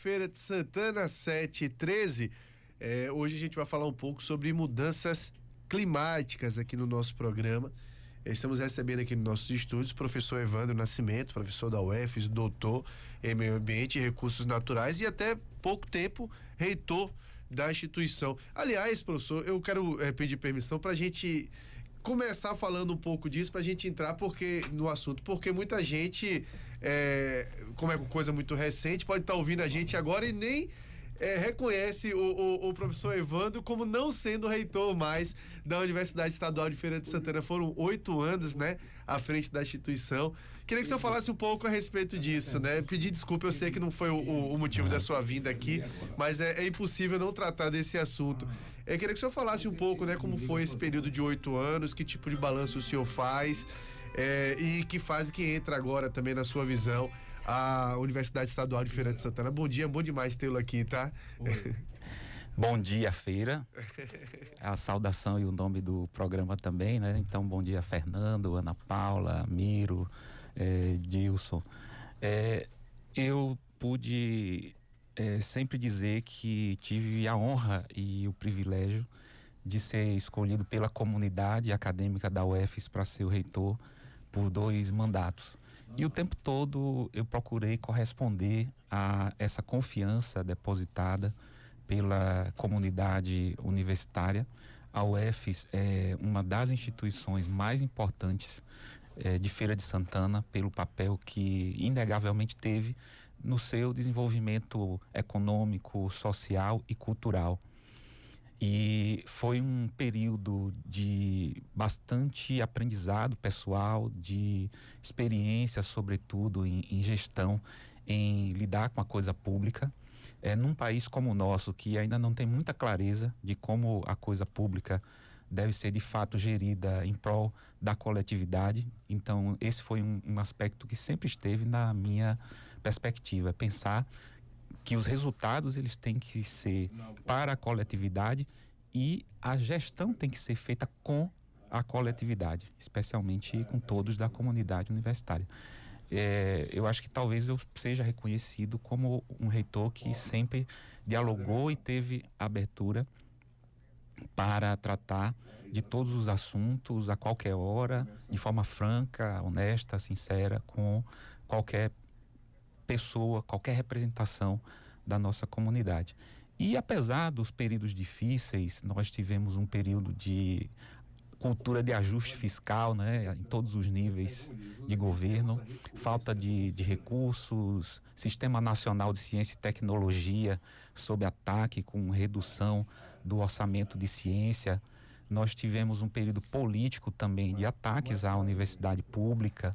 Feira de Santana 713. Hoje a gente vai falar um pouco sobre mudanças climáticas aqui no nosso programa. Estamos recebendo aqui nos nossos estúdios o professor Evandro Nascimento, professor da UFES, doutor em meio ambiente e recursos naturais e até pouco tempo reitor da instituição. Aliás, professor, eu quero pedir permissão para a gente começar falando um pouco disso, para a gente entrar no assunto, porque muita gente, como é uma coisa muito recente, pode estar ouvindo a gente agora e nem reconhece o professor Evandro como não sendo reitor mais da Universidade Estadual de Feira de Santana. Foram 8 anos, né, à frente da instituição. Queria que o senhor falasse um pouco a respeito disso, né? Pedir desculpa, eu sei que não foi o motivo da sua vinda aqui, mas é impossível não tratar desse assunto. Eu queria que o senhor falasse um pouco, né, como foi esse período de 8 anos, que tipo de balanço o senhor faz, e que fase que entra agora também na sua visão a Universidade Estadual de Feira de Santana. Bom dia, bom demais tê-lo aqui, tá? Bom dia, Feira. A saudação e o nome do programa também, né? Então, bom dia, Fernando, Ana Paula, Miro, Dilson. Eu pude sempre dizer que tive a honra e o privilégio de ser escolhido pela comunidade acadêmica da UFES para ser o reitor por 2 mandatos. E o tempo todo eu procurei corresponder a essa confiança depositada pela comunidade universitária. A UFES é uma das instituições mais importantes de Feira de Santana, pelo papel que inegavelmente teve no seu desenvolvimento econômico, social e cultural. E foi um período de bastante aprendizado pessoal, de experiência, sobretudo em gestão, em lidar com a coisa pública. Num país como o nosso, que ainda não tem muita clareza de como a coisa pública deve ser de fato gerida em prol da coletividade. Então, esse foi um aspecto que sempre esteve na minha perspectiva, pensar que os resultados eles têm que ser para a coletividade e a gestão tem que ser feita com a coletividade, especialmente com todos da comunidade universitária. Eu acho que talvez eu seja reconhecido como um reitor que sempre dialogou e teve abertura para tratar de todos os assuntos a qualquer hora, de forma franca, honesta, sincera, com qualquer pessoa, qualquer representação da nossa comunidade. E apesar dos períodos difíceis, nós tivemos um período de cultura de ajuste fiscal, né, em todos os níveis de governo, falta de recursos, Sistema Nacional de Ciência e Tecnologia sob ataque, com redução do orçamento de ciência. Nós tivemos um período político também de ataques à universidade pública,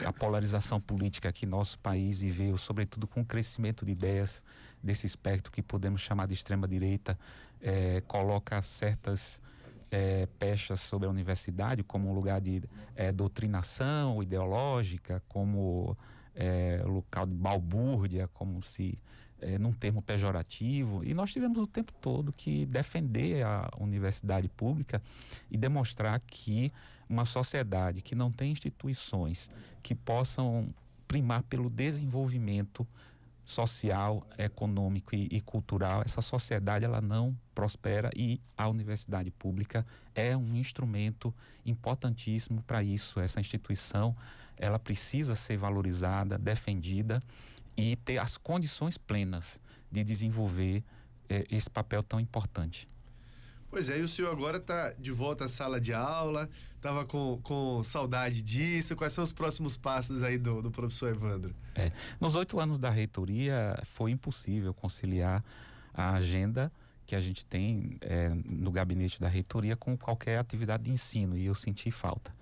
a polarização política que nosso país viveu, sobretudo com o crescimento de ideias desse espectro que podemos chamar de extrema-direita, coloca certas pechas sobre a universidade como um lugar de doutrinação ideológica, como local de balbúrdia, como se num termo pejorativo, e nós tivemos o tempo todo que defender a universidade pública e demonstrar que uma sociedade que não tem instituições que possam primar pelo desenvolvimento social, econômico e cultural, essa sociedade ela não prospera, e a universidade pública é um instrumento importantíssimo para isso. Essa instituição ela precisa ser valorizada, defendida e ter as condições plenas de desenvolver esse papel tão importante. Pois é, e o senhor agora está de volta à sala de aula, estava com saudade disso. Quais são os próximos passos aí do professor Evandro? Nos 8 anos da reitoria foi impossível conciliar a agenda que a gente tem no gabinete da reitoria com qualquer atividade de ensino, e eu senti falta.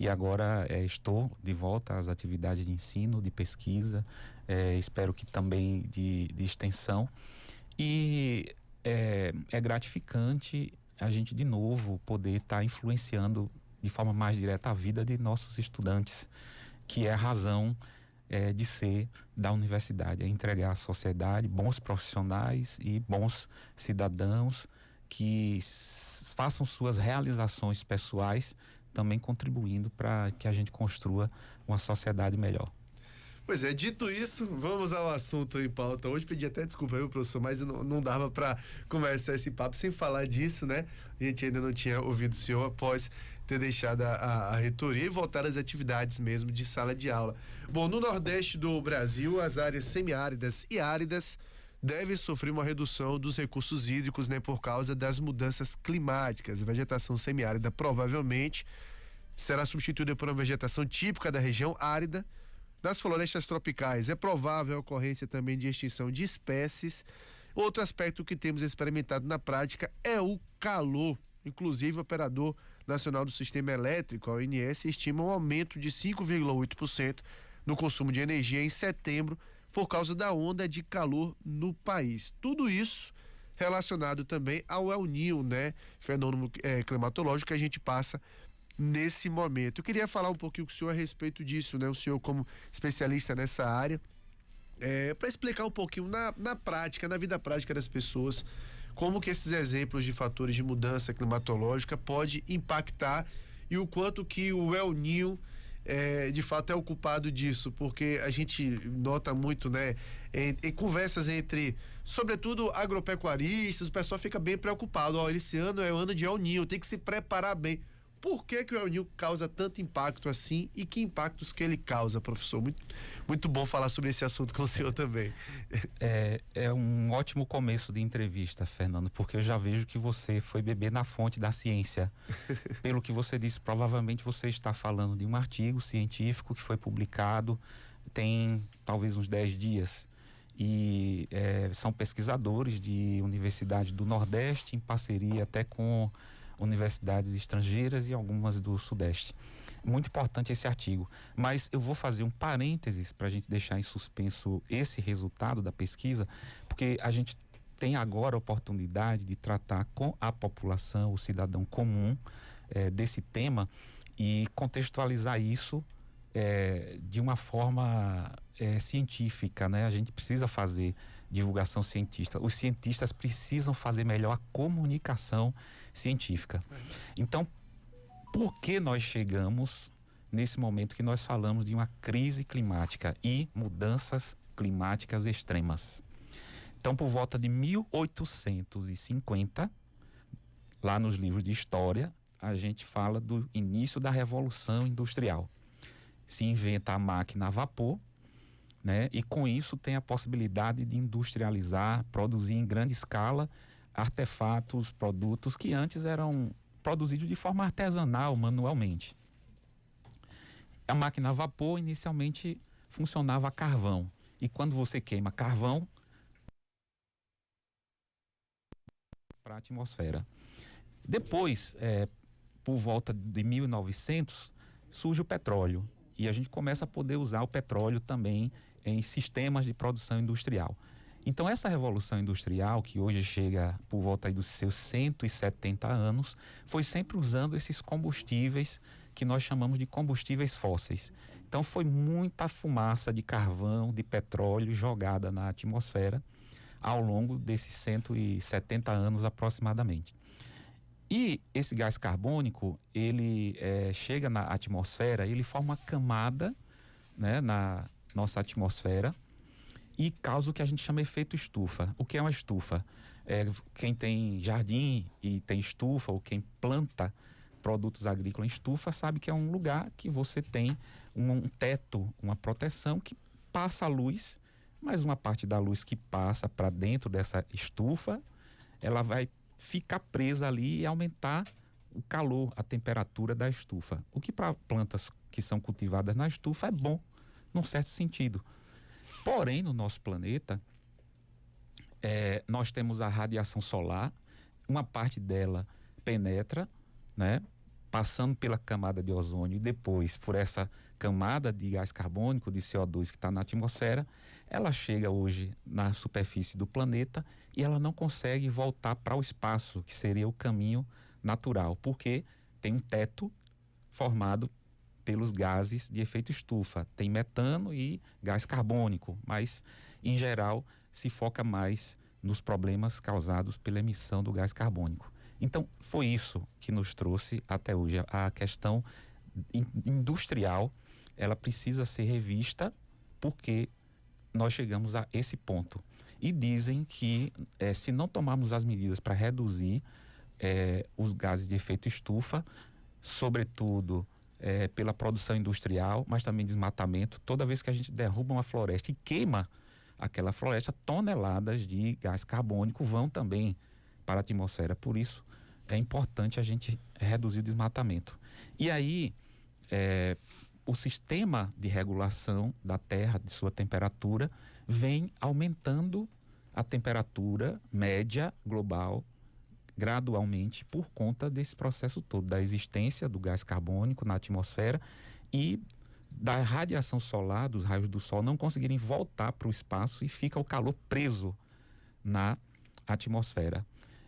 E agora estou de volta às atividades de ensino, de pesquisa, espero que também de extensão, e é gratificante a gente de novo poder estar influenciando de forma mais direta a vida de nossos estudantes, que é a razão de ser da universidade, é entregar à sociedade bons profissionais e bons cidadãos que façam suas realizações pessoais, também contribuindo para que a gente construa uma sociedade melhor. Pois é, dito isso, vamos ao assunto em pauta. Hoje pedi até desculpa, viu, professor, mas não dava para começar esse papo sem falar disso, né? A gente ainda não tinha ouvido o senhor após ter deixado a reitoria e voltar às atividades mesmo de sala de aula. Bom, no Nordeste do Brasil, as áreas semiáridas e áridas devem sofrer uma redução dos recursos hídricos, né, por causa das mudanças climáticas. A vegetação semiárida provavelmente será substituída por uma vegetação típica da região árida. Nas florestas tropicais é provável a ocorrência também de extinção de espécies. Outro aspecto que temos experimentado na prática é o calor. Inclusive, o Operador Nacional do Sistema Elétrico, a ONS, estima um aumento de 5,8% no consumo de energia em setembro por causa da onda de calor no país. Tudo isso relacionado também ao El Niño, né? Fenômeno climatológico que a gente passa nesse momento. Eu queria falar um pouquinho com o senhor a respeito disso, né? O senhor como especialista nessa área, para explicar um pouquinho na prática, na vida prática das pessoas, como que esses exemplos de fatores de mudança climatológica pode impactar e o quanto que o El Niño de fato é o culpado disso, porque a gente nota muito, né, em conversas entre, sobretudo, agropecuaristas, o pessoal fica bem preocupado. Ó, esse ano é o ano de El Niño, tem que se preparar bem. Por que o El Niño causa tanto impacto assim e que impactos que ele causa, professor? Muito bom falar sobre esse assunto com o senhor também. É um ótimo começo de entrevista, Fernando, porque eu já vejo que você foi beber na fonte da ciência. Pelo que você disse, provavelmente você está falando de um artigo científico que foi publicado tem talvez uns 10 dias. E são pesquisadores de Universidade do Nordeste, em parceria até com universidades estrangeiras e algumas do Sudeste. Muito importante esse artigo, mas eu vou fazer um parênteses para a gente deixar em suspenso esse resultado da pesquisa, porque a gente tem agora a oportunidade de tratar com a população, o cidadão comum, desse tema e contextualizar isso de uma forma científica, né? A gente precisa fazer divulgação científica. Os cientistas precisam fazer melhor a comunicação científica. Então, por que nós chegamos nesse momento que nós falamos de uma crise climática e mudanças climáticas extremas? Então, por volta de 1850, lá nos livros de história, a gente fala do início da Revolução Industrial. Se inventa a máquina a vapor, né? E com isso tem a possibilidade de industrializar, produzir em grande escala artefatos, produtos que antes eram produzidos de forma artesanal, manualmente. A máquina a vapor inicialmente funcionava a carvão. E quando você queima carvão, para a atmosfera. Depois, por volta de 1900, surge o petróleo. E a gente começa a poder usar o petróleo também em sistemas de produção industrial. Então, essa revolução industrial, que hoje chega por volta aí dos seus 170 anos, foi sempre usando esses combustíveis que nós chamamos de combustíveis fósseis. Então, foi muita fumaça de carvão, de petróleo jogada na atmosfera ao longo desses 170 anos aproximadamente. E esse gás carbônico, ele chega na atmosfera, ele forma uma camada, né, na nossa atmosfera e causa o que a gente chama de efeito estufa. O que é uma estufa? Quem tem jardim e tem estufa, ou quem planta produtos agrícolas em estufa, sabe que é um lugar que você tem um teto, uma proteção que passa a luz, mas uma parte da luz que passa para dentro dessa estufa, ela vai ficar presa ali e aumentar o calor, a temperatura da estufa. O que para plantas que são cultivadas na estufa é bom, num certo sentido. Porém, no nosso planeta, nós temos a radiação solar, uma parte dela penetra, né, passando pela camada de ozônio e depois por essa camada de gás carbônico, de CO2 que está na atmosfera, ela chega hoje na superfície do planeta e ela não consegue voltar para o espaço, que seria o caminho natural, porque tem um teto formado pelos gases de efeito estufa. Tem metano e gás carbônico, mas, em geral, se foca mais nos problemas causados pela emissão do gás carbônico. Então, foi isso que nos trouxe até hoje. A questão industrial, ela precisa ser revista, porque nós chegamos a esse ponto. E dizem que se não tomarmos as medidas para reduzir os gases de efeito estufa, sobretudo pela produção industrial, mas também desmatamento, toda vez que a gente derruba uma floresta e queima aquela floresta, toneladas de gás carbônico vão também para a atmosfera. Por isso é importante a gente reduzir o desmatamento. E aí o sistema de regulação da Terra, de sua temperatura, vem aumentando a temperatura média global gradualmente por conta desse processo todo, da existência do gás carbônico na atmosfera e da radiação solar, dos raios do sol não conseguirem voltar para o espaço e fica o calor preso na atmosfera.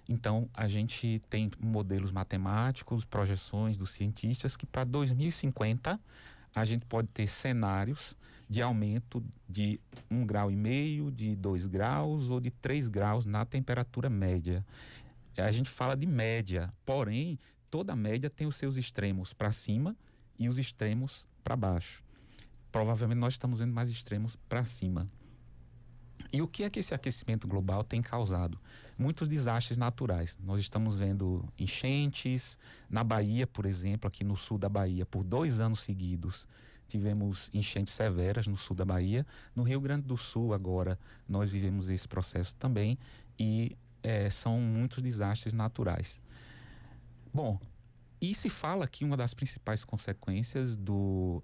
Então, a gente tem modelos matemáticos, projeções dos cientistas que para 2050 a gente pode ter cenários de aumento de 1,5 grau, de 2 graus ou de 3 graus na temperatura média. A gente fala de média, porém, toda média tem os seus extremos para cima e os extremos para baixo. Provavelmente nós estamos vendo mais extremos para cima. E o que é que esse aquecimento global tem causado? Muitos desastres naturais. Nós estamos vendo enchentes na Bahia, por exemplo, aqui no sul da Bahia, por 2 anos seguidos. Tivemos enchentes severas no sul da Bahia. No Rio Grande do Sul, agora, nós vivemos esse processo também e são muitos desastres naturais. Bom, e se fala que uma das principais consequências do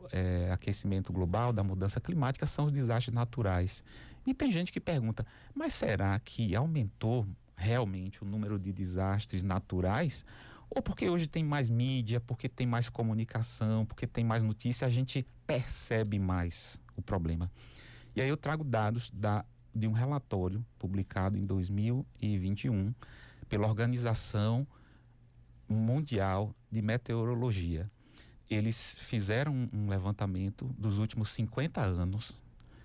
aquecimento global, da mudança climática, são os desastres naturais. E tem gente que pergunta, mas será que aumentou realmente o número de desastres naturais? Ou porque hoje tem mais mídia, porque tem mais comunicação, porque tem mais notícia, a gente percebe mais o problema. E aí eu trago dados de um relatório publicado em 2021 pela Organização Mundial de Meteorologia. Eles fizeram um levantamento dos últimos 50 anos,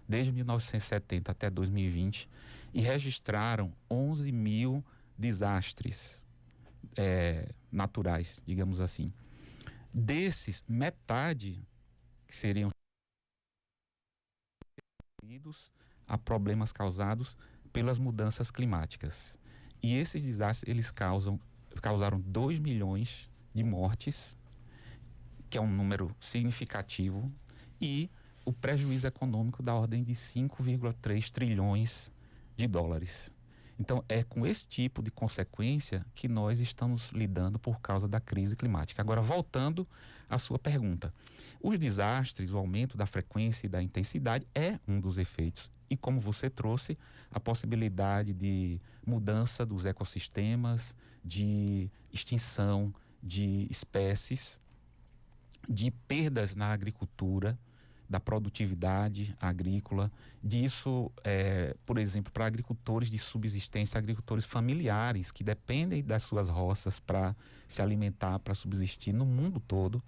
desde 1970 até 2020, e registraram 11 mil desastres naturais, digamos assim. Desses, metade que seriam a problemas causados pelas mudanças climáticas. E esses desastres, eles causaram 2 milhões de mortes, que é um número significativo, e o prejuízo econômico da ordem de 5,3 trilhões de dólares. Então, é com esse tipo de consequência que nós estamos lidando por causa da crise climática. Agora, voltando à sua pergunta. Os desastres, o aumento da frequência e da intensidade é um dos efeitos. E como você trouxe, a possibilidade de mudança dos ecossistemas, de extinção de espécies, de perdas na agricultura, da produtividade agrícola, disso, por exemplo, para agricultores de subsistência, agricultores familiares que dependem das suas roças para se alimentar, para subsistir no mundo todo.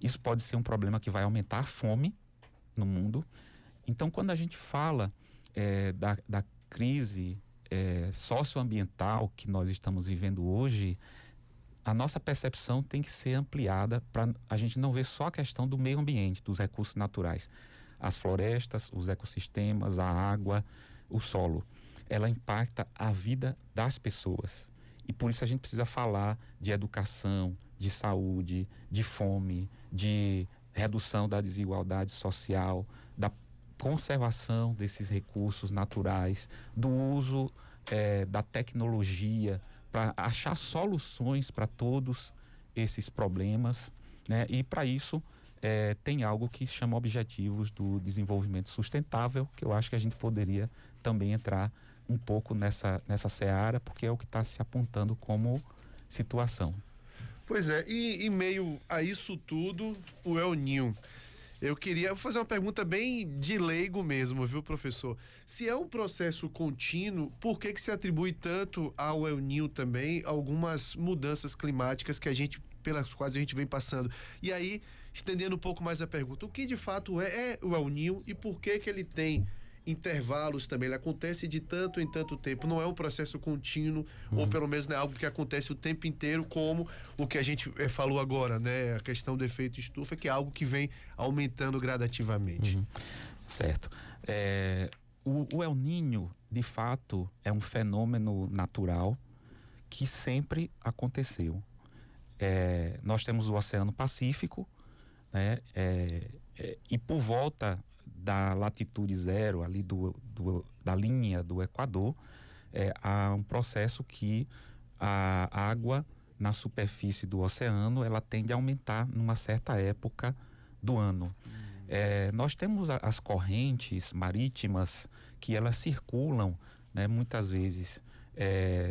Isso pode ser um problema que vai aumentar a fome no mundo. Então, quando a gente fala da crise socioambiental que nós estamos vivendo hoje, a nossa percepção tem que ser ampliada para a gente não ver só a questão do meio ambiente, dos recursos naturais. As florestas, os ecossistemas, a água, o solo. Ela impacta a vida das pessoas. E por isso a gente precisa falar de educação, de saúde, de fome, de redução da desigualdade social, da conservação desses recursos naturais, do uso da tecnologia, para achar soluções para todos esses problemas, né? E para isso tem algo que se chama Objetivos do Desenvolvimento Sustentável, que eu acho que a gente poderia também entrar um pouco nessa seara, porque é o que está se apontando como situação. Pois é, e em meio a isso tudo, o El Niño. Eu queria fazer uma pergunta bem de leigo mesmo, viu, professor? Se é um processo contínuo, por que se atribui tanto ao El Niño também algumas mudanças climáticas pelas quais a gente vem passando? E aí, estendendo um pouco mais a pergunta, o que de fato é o El Niño e por que ele tem intervalos também? Ele acontece de tanto em tanto tempo, não é um processo contínuo, ou pelo menos não é algo que acontece o tempo inteiro, como o que a gente falou agora, né? A questão do efeito estufa, que é algo que vem aumentando gradativamente. Certo. O El Niño, de fato, é um fenômeno natural que sempre aconteceu. Nós temos o Oceano Pacífico, né? E por volta da latitude zero, ali da linha do Equador, há um processo que a água na superfície do oceano, ela tende a aumentar numa certa época do ano. Nós temos as correntes marítimas que elas circulam, né, muitas vezes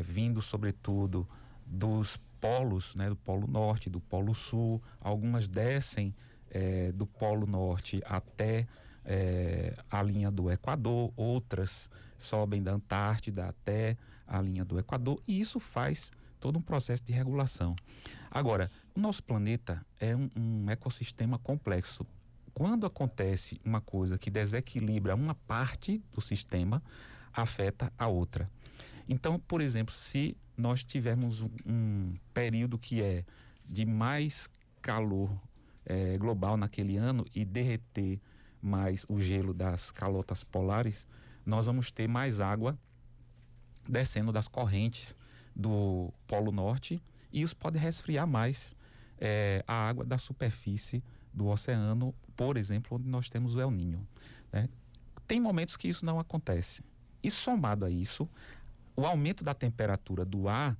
vindo sobretudo dos polos, né, do Polo Norte, do Polo Sul. Algumas descem do Polo Norte até a linha do Equador, outras sobem da Antártida até a linha do Equador, e isso faz todo um processo de regulação. Agora, o nosso planeta é um ecossistema complexo. Quando acontece uma coisa que desequilibra uma parte do sistema, afeta a outra. Então, por exemplo, se nós tivermos um período que é de mais calor global naquele ano e derreter mais o gelo das calotas polares, nós vamos ter mais água descendo das correntes do Polo Norte, e isso pode resfriar mais a água da superfície do oceano, por exemplo, onde nós temos o El Niño, né? Tem momentos que isso não acontece. E somado a isso, o aumento da temperatura do ar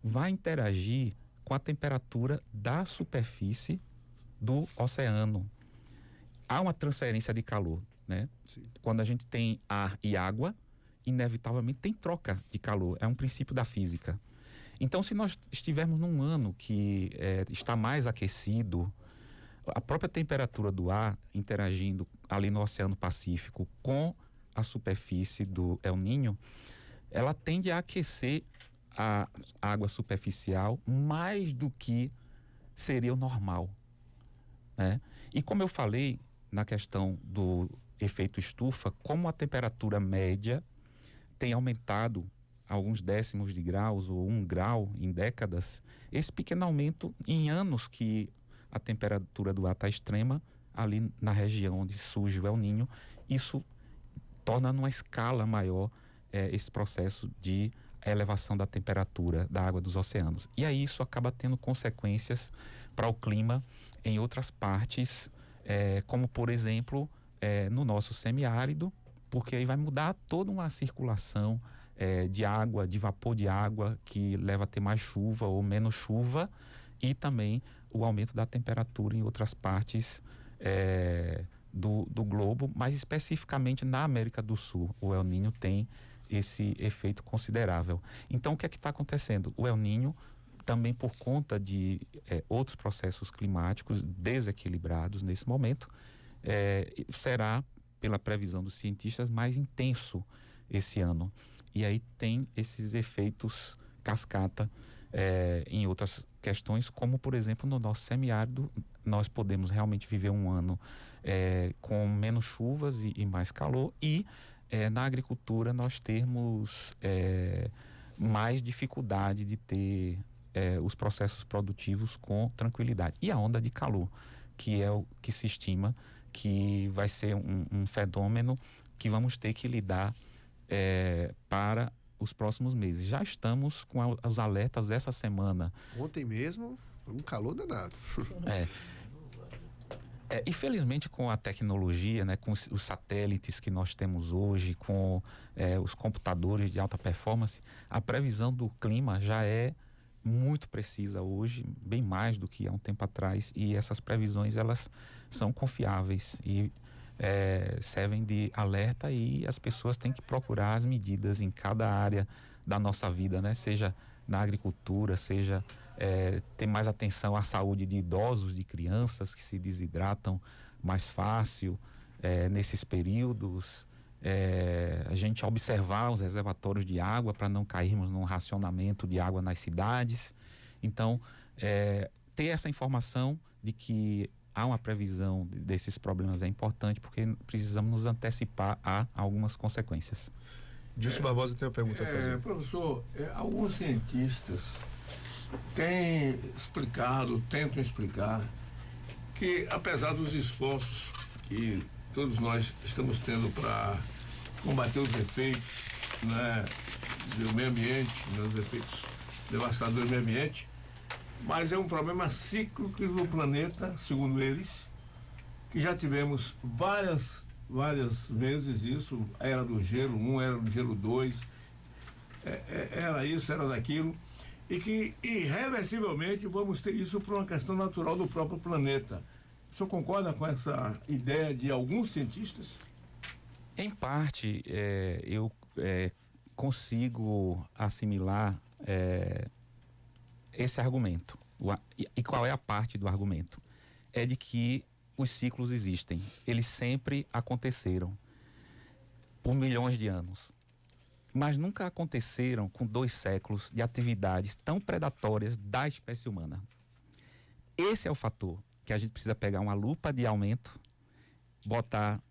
vai interagir com a temperatura da superfície do oceano. Há uma transferência de calor, né? Sim. Quando a gente tem ar e água, inevitavelmente tem troca de calor. É um princípio da física. Então, se nós estivermos num ano que está mais aquecido, a própria temperatura do ar interagindo ali no Oceano Pacífico com a superfície do El Niño, ela tende a aquecer a água superficial mais do que seria o normal, né? E como eu falei na questão do efeito estufa, como a temperatura média tem aumentado alguns décimos de graus ou 1 grau em décadas, esse pequeno aumento em anos que a temperatura do ar está extrema, ali na região onde surge o El Niño, isso torna numa escala maior esse processo de elevação da temperatura da água dos oceanos. E aí isso acaba tendo consequências para o clima em outras partes, como por exemplo no nosso semiárido, porque aí vai mudar toda uma circulação de água, de vapor de água, que leva a ter mais chuva ou menos chuva, e também o aumento da temperatura em outras partes do globo, mas especificamente na América do Sul. O El Niño tem esse efeito considerável. Então, o que é que está acontecendo? O El Niño, também por conta de outros processos climáticos desequilibrados nesse momento, será, pela previsão dos cientistas, mais intenso esse ano. E aí tem esses efeitos cascata em outras questões, como por exemplo no nosso semiárido, nós podemos realmente viver um ano com menos chuvas e mais calor, e na agricultura nós termos mais dificuldade de ter os processos produtivos com tranquilidade. E a onda de calor, que é o que se estima que vai ser um fenômeno que vamos ter que lidar para os próximos meses. Já estamos com os alertas essa semana. Ontem mesmo, um calor danado. Infelizmente, com a tecnologia, né, com os satélites que nós temos hoje, com os computadores de alta performance, a previsão do clima já é muito precisa hoje, bem mais do que há um tempo atrás, e essas previsões elas são confiáveis e servem de alerta, e as pessoas têm que procurar as medidas em cada área da nossa vida, né? Seja na agricultura, seja ter mais atenção à saúde de idosos, de crianças que se desidratam mais fácil nesses períodos, a gente observar os reservatórios de água para não cairmos num racionamento de água nas cidades. Então, ter essa informação de que há uma previsão desses problemas é importante, porque precisamos nos antecipar a algumas consequências. Dilson Barbosa tem uma pergunta a fazer. Professor, alguns cientistas tentam explicar que, apesar dos esforços que todos nós estamos tendo para combater os efeitos, né, do meio ambiente, né, os efeitos devastadores do meio ambiente, mas é um problema cíclico do planeta, segundo eles, que já tivemos várias vezes isso, era do gelo 1, era do gelo 2, era isso, era daquilo, e que irreversivelmente vamos ter isso por uma questão natural do próprio planeta. O senhor concorda com essa ideia de alguns cientistas? Em parte, eu consigo assimilar esse argumento. E qual é a parte do argumento? É de que os ciclos existem. Eles sempre aconteceram por milhões de anos. Mas nunca aconteceram com 2 séculos de atividades tão predatórias da espécie humana. Esse é o fator que a gente precisa pegar uma lupa de aumento, botar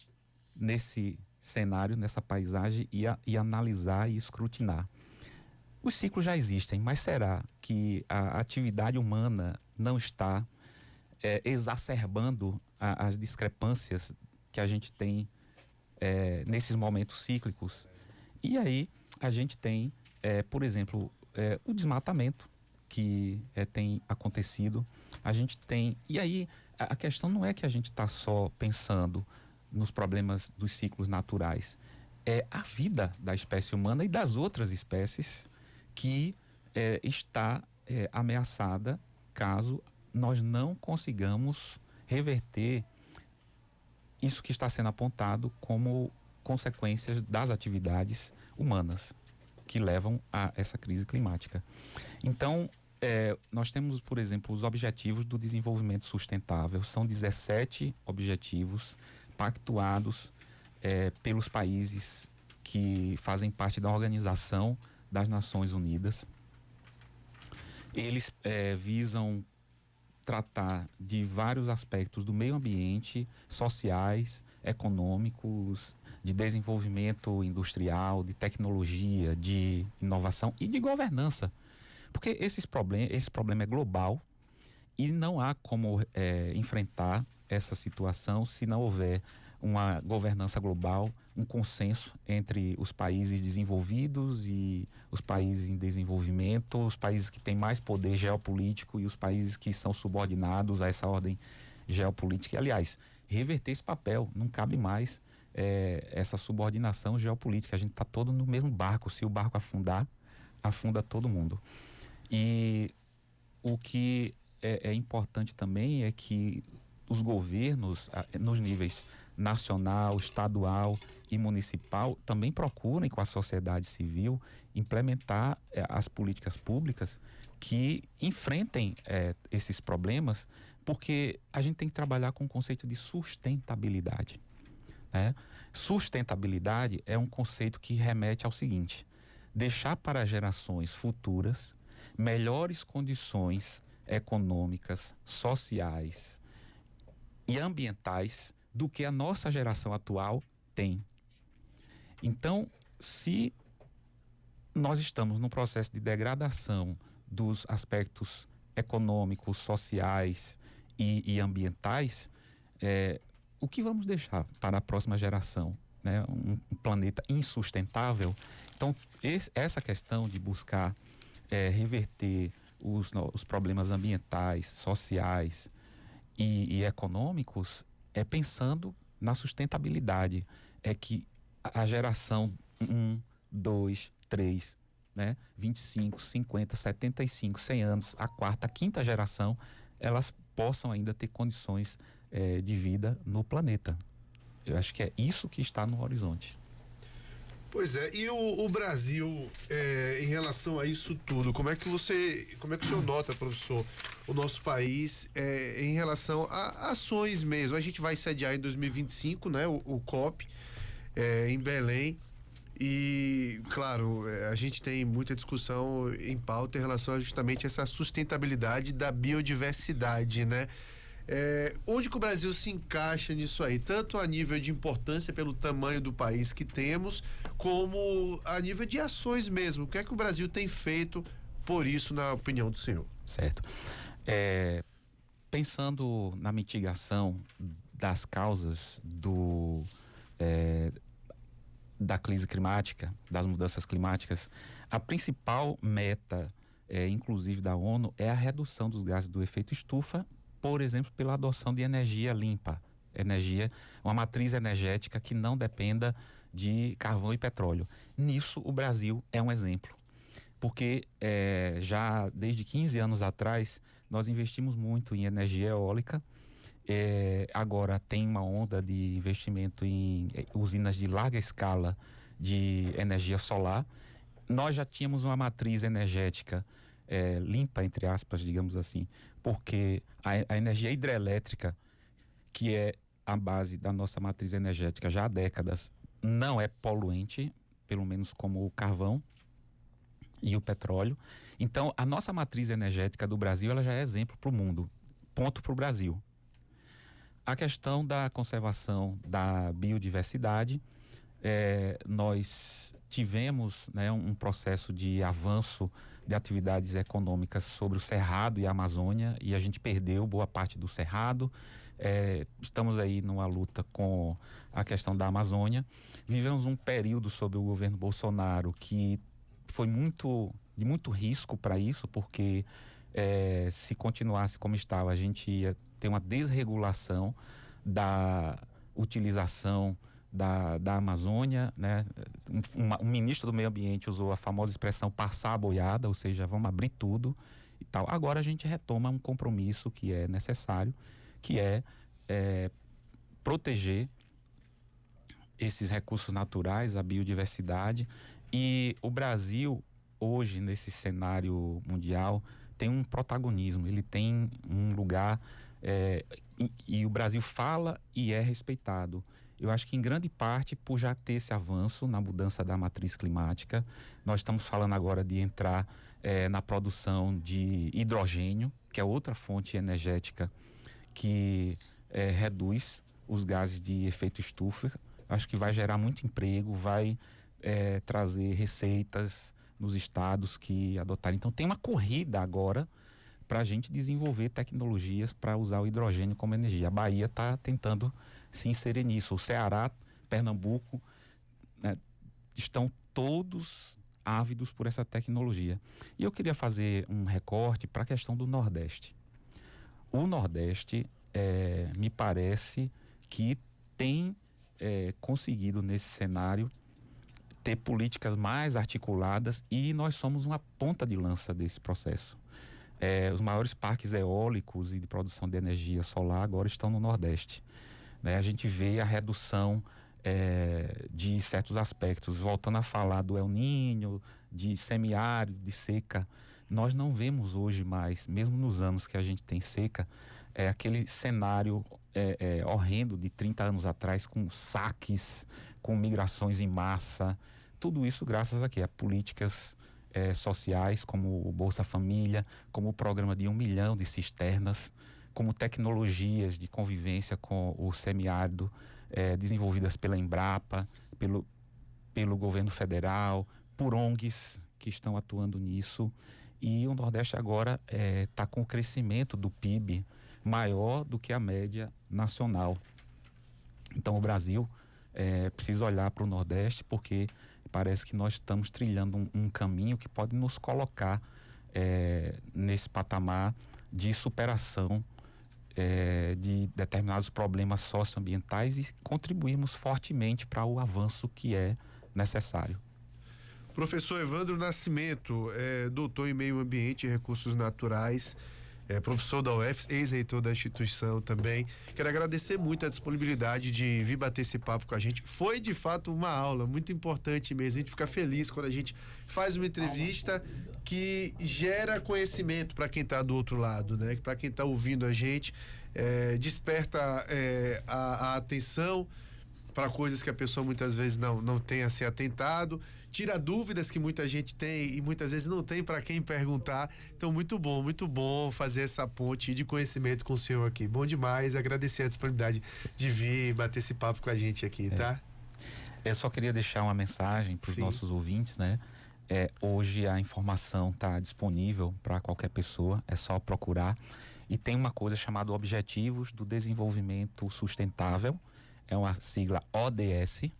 nesse cenário, nessa paisagem e analisar e escrutinar. Os ciclos já existem, mas será que a atividade humana não está exacerbando as discrepâncias que a gente tem nesses momentos cíclicos? E aí a gente tem, por exemplo, o desmatamento que tem acontecido. A gente tem... E aí a questão não é que a gente está só pensando nos problemas dos ciclos naturais. É a vida da espécie humana e das outras espécies que está ameaçada caso nós não consigamos reverter isso que está sendo apontado como consequências das atividades humanas que levam a essa crise climática. Então, nós temos, por exemplo, os Objetivos do Desenvolvimento Sustentável. São 17 objetivos pactuados pelos países que fazem parte da Organização das Nações Unidas. Eles visam tratar de vários aspectos do meio ambiente, sociais, econômicos, de desenvolvimento industrial, de tecnologia, de inovação e de governança. Porque esse problema é global e não há como enfrentar essa situação se não houver uma governança global, um consenso entre os países desenvolvidos e os países em desenvolvimento, os países que têm mais poder geopolítico e os países que são subordinados a essa ordem geopolítica. E, aliás, reverter esse papel, não cabe mais essa subordinação geopolítica. A gente está todo no mesmo barco. Se o barco afundar, afunda todo mundo. E o que é importante também é que os governos, nos níveis nacional, estadual e municipal, também procurem com a sociedade civil implementar as políticas públicas que enfrentem esses problemas, porque a gente tem que trabalhar com o conceito de sustentabilidade, né? Sustentabilidade é um conceito que remete ao seguinte: deixar para gerações futuras melhores condições econômicas, sociais e ambientais do que a nossa geração atual tem. Então, se nós estamos num processo de degradação dos aspectos econômicos, sociais e ambientais, o que vamos deixar para a próxima geração, né? Um planeta insustentável. Então, essa questão de buscar reverter os problemas ambientais, sociais e econômicos pensando na sustentabilidade. É que a geração 1, 2, 3, né, 25, 50, 75, 100 anos, a quarta, a quinta geração, elas possam ainda ter condições de vida no planeta. Eu acho que é isso que está no horizonte. Pois é, e o Brasil, em relação a isso tudo, como é que o senhor nota, professor, o nosso país em relação a ações mesmo? A gente vai sediar em 2025, né, o COP, em Belém, e, claro, a gente tem muita discussão em pauta em relação a justamente essa sustentabilidade da biodiversidade, né? Onde que o Brasil se encaixa nisso aí, tanto a nível de importância pelo tamanho do país que temos, como a nível de ações mesmo? O que é que o Brasil tem feito por isso, na opinião do senhor? Certo. Pensando na mitigação das causas da crise climática, das mudanças climáticas, a principal meta, inclusive da ONU, é a redução dos gases do efeito estufa, por exemplo, pela adoção de energia limpa, uma matriz energética que não dependa de carvão e petróleo. Nisso, o Brasil é um exemplo, porque já desde 15 anos atrás, nós investimos muito em energia eólica. Agora tem uma onda de investimento em usinas de larga escala de energia solar. Nós já tínhamos uma matriz energética limpa, entre aspas, digamos assim, porque a energia hidrelétrica, que é a base da nossa matriz energética já há décadas, não é poluente, pelo menos como o carvão e o petróleo. Então, a nossa matriz energética do Brasil, ela já é exemplo para o mundo, ponto para o Brasil. A questão da conservação da biodiversidade, nós tivemos, né, um processo de avanço de atividades econômicas sobre o Cerrado e a Amazônia, e a gente perdeu boa parte do Cerrado. Estamos aí numa luta com a questão da Amazônia. Vivemos um período sob o governo Bolsonaro que foi de muito risco para isso, porque se continuasse como estava, a gente ia ter uma desregulação da utilização da Amazônia, né? Um ministro do meio ambiente usou a famosa expressão passar a boiada, ou seja, vamos abrir tudo e tal. Agora a gente retoma um compromisso que é necessário, que é proteger esses recursos naturais, a biodiversidade. E o Brasil, hoje, nesse cenário mundial, tem um protagonismo, ele tem um lugar, e o Brasil fala e é respeitado. Eu acho que em grande parte por já ter esse avanço na mudança da matriz climática. Nós estamos falando agora de entrar na produção de hidrogênio, que é outra fonte energética que reduz os gases de efeito estufa. Acho que vai gerar muito emprego, vai trazer receitas nos estados que adotarem. Então tem uma corrida agora para a gente desenvolver tecnologias para usar o hidrogênio como energia. A Bahia está tentando se inserir nisso. O Ceará, Pernambuco, né, estão todos ávidos por essa tecnologia. E eu queria fazer um recorte para a questão do Nordeste. O Nordeste, me parece que tem conseguido nesse cenário ter políticas mais articuladas, e nós somos uma ponta de lança desse processo. Os maiores parques eólicos e de produção de energia solar agora estão no Nordeste, né? A gente vê a redução de certos aspectos, voltando a falar do El Niño, de semiárido, de seca. Nós não vemos hoje mais, mesmo nos anos que a gente tem seca, aquele cenário horrendo de 30 anos atrás, com saques, com migrações em massa. Tudo isso graças a políticas sociais, como o Bolsa Família, como o programa de 1 milhão de cisternas, como tecnologias de convivência com o semiárido, desenvolvidas pela Embrapa, pelo governo federal, por ONGs que estão atuando nisso. E o Nordeste agora está com o crescimento do PIB maior do que a média nacional. Então o Brasil precisa olhar para o Nordeste, porque parece que nós estamos trilhando um caminho que pode nos colocar nesse patamar de superação de determinados problemas socioambientais e contribuirmos fortemente para o avanço que é necessário. Professor Evandro Nascimento, doutor em Meio Ambiente e Recursos Naturais, professor da UF, ex-reitor da instituição também. Quero agradecer muito a disponibilidade de vir bater esse papo com a gente. Foi de fato uma aula muito importante mesmo. A gente fica feliz quando a gente faz uma entrevista que gera conhecimento para quem está do outro lado, né? Para quem está ouvindo a gente, desperta a atenção para coisas que a pessoa muitas vezes não tenha se atentado, tira dúvidas que muita gente tem e muitas vezes não tem para quem perguntar. Então, muito bom fazer essa ponte de conhecimento com o senhor aqui. Bom demais, agradecer a disponibilidade de vir bater esse papo com a gente aqui, tá? Eu só queria deixar uma mensagem para os nossos ouvintes, né? Hoje a informação está disponível para qualquer pessoa, é só procurar. e tem uma coisa chamada Objetivos do Desenvolvimento Sustentável, é uma sigla ODS,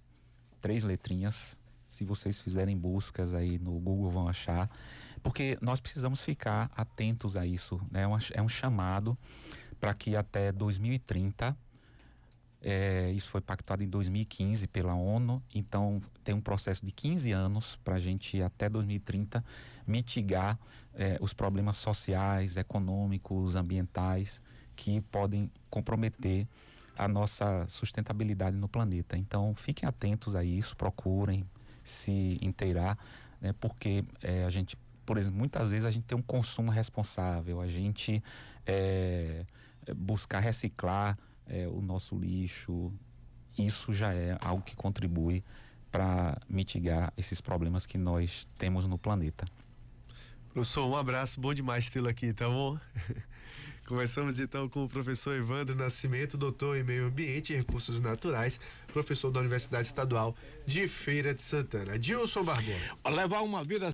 3 letrinhas. Se vocês fizerem buscas aí no Google vão achar, porque nós precisamos ficar atentos a isso, né? É um chamado para que até 2030, isso foi pactuado em 2015 pela ONU, então tem um processo de 15 anos para a gente até 2030 mitigar os problemas sociais, econômicos, ambientais que podem comprometer a nossa sustentabilidade no planeta. Então fiquem atentos a isso, procurem se inteirar, né? Porque a gente, por exemplo, muitas vezes a gente tem um consumo responsável, a gente buscar reciclar o nosso lixo, isso já é algo que contribui para mitigar esses problemas que nós temos no planeta. Professor, um abraço, bom demais tê-lo aqui, tá bom? Conversamos então com o professor Evandro Nascimento, doutor em Meio Ambiente e Recursos Naturais, professor da Universidade Estadual de Feira de Santana. Dilson Barbosa. Levar uma vida